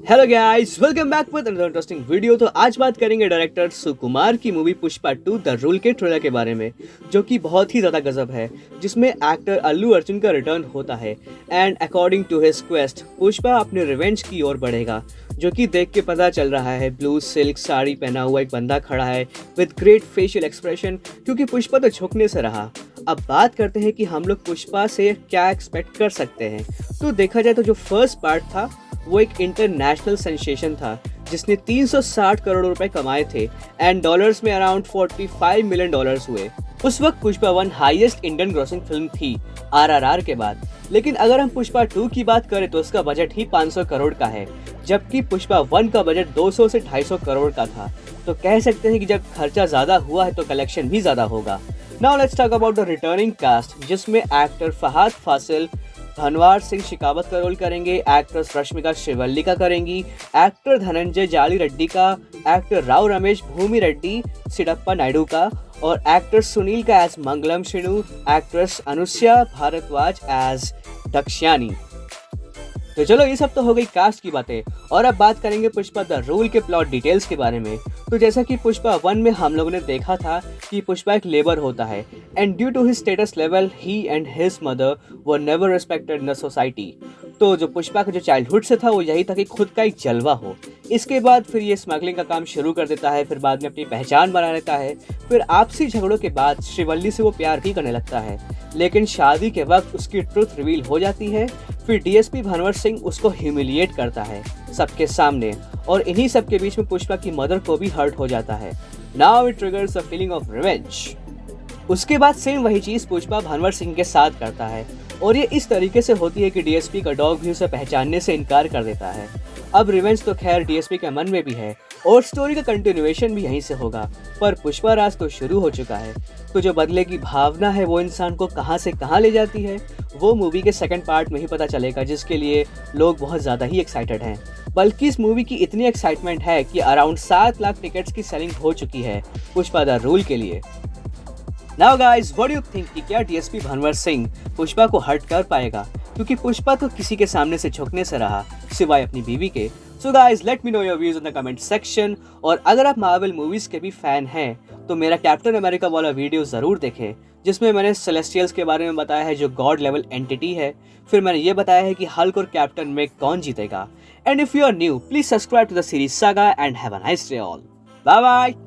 Hello guys, welcome back with another interesting video. तो आज बात करेंगे डायरेक्टर सुकुमार की मूवी पुष्पा 2 द रूल के ट्रेलर के बारे में, जो कि बहुत ही ज़्यादा गजब है, जिसमें एक्टर अल्लू अर्जुन का रिटर्न होता है and according to his quest Pushpa अपने रिवेंज की ओर बढ़ेगा, जो कि देख के पता चल रहा है। ब्लू सिल्क साड़ी पहना हुआ एक बंदा खड़ा है विद ग्रेट फेशियल एक्सप्रेशन, क्योंकि पुष्पा तो झुकने से रहा। अब बात करते हैं कि हम लोग पुष्पा से क्या एक्सपेक्ट कर सकते हैं। तो देखा जाए तो जो फर्स्ट पार्ट था वो एक इंटरनेशनल सेंसेशन था, जिसने 360 करोड़ रुपए कमाए थे एंड डॉलर्स में अराउंड 45 मिलियन डॉलर्स हुए। उस वक्त Pushpa 1 highest Indian grossing film थी आरआरआर के बाद। लेकिन अगर हम पुष्पा 2 की बात करें तो उसका बजट ही 500 करोड़ का है, जबकि पुष्पा 1 का बजट 200 से 250 करोड़ का था। तो कह सकते हैं कि जब खर्चा ज्यादा हुआ है तो कलेक्शन भी ज्यादा होगा। Now let's talk about the returning cast, जिसमें एक्टर फहद फासिल धनवार सिंह शिकावत का रोल करेंगे, एक्ट्रेस रश्मिका श्रीवल्ली का करेंगी, एक्टर धनंजय जाली रेड्डी का, एक्टर राव रमेश भूमि रेड्डी सिडप्पा नायडू का, और एक्टर सुनील का एज मंगलम श्रीनु, एक्ट्रेस अनुष्या भारद्वाज एज दक्षयानी। तो चलो, ये सब तो हो गई कास्ट की बातें, और अब बात करेंगे पुष्पा द रूल के प्लॉट डिटेल्स के बारे में। तो जैसा कि पुष्पा 1 में हम लोगों ने देखा था कि पुष्पा एक लेबर होता है and due to his status level he and his mother were never respected in the society. तो जो पुष्पा का जो चाइल्डहुड से था वो यही था कि खुद का एक जलवा हो। इसके बाद फिर ये स्मगलिंग का काम शुरू कर देता है, फिर बाद में अपनी पहचान बना लेता है, फिर आपसी झगड़ों के बाद श्रीवल्ली से वो प्यार भी करने लगता है। लेकिन शादी के वक्त उसकी ट्रुथ रिवील हो जाती है, फिर डीएसपी भनवर सिंह उसको ह्यूमिलिएट करता है सबके सामने, और इन्हीं सब के बीच में पुष्पा की मदर को भी हर्ट हो जाता है। Now it triggers a feeling of revenge. उसके बाद सेम वही चीज पुष्पा भनवर सिंह के साथ करता है, और ये इस तरीके से होती है कि डीएसपी का डॉग भी उसे पहचानने से इनकार कर देता है। अब रिवेंज तो खैर डीएसपी के मन में भी है और स्टोरी का कंटिन्यूएशन भी यहीं से होगा, पर पुष्पा राज तो शुरू हो चुका है। तो जो बदले की भावना है वो इंसान को कहां से कहां ले जाती है वो मूवी के सेकंड पार्ट में ही पता चलेगा, जिसके लिए लोग बहुत ज़्यादा ही एक्साइटेड हैं। बल्कि इस मूवी की इतनी एक्साइटमेंट है कि अराउंड 7 लाख टिकट्स की सेलिंग हो चुकी है पुष्पा द रूल के लिए। Now guys, what do you think कि क्या डीएसपी भनवर सिंह पुष्पा को हर्ट कर पाएगा? क्योंकि पुष्पा तो किसी के सामने से झुकने से रहा सिवाय अपनी बीवी के। So guys, let me know your views in the comment section. और अगर आप मार्वल मूवीज के भी फैन हैं तो मेरा कैप्टन अमेरिका वाला वीडियो जरूर देखें, जिसमें मैंने सेलेस्टियल्स के बारे में बताया है जो गॉड लेवल एंटिटी है। फिर मैंने ये बताया है कि हल्क और कैप्टन में कौन जीतेगा। And if you are new, please subscribe to the series saga and have a nice day all. Bye bye.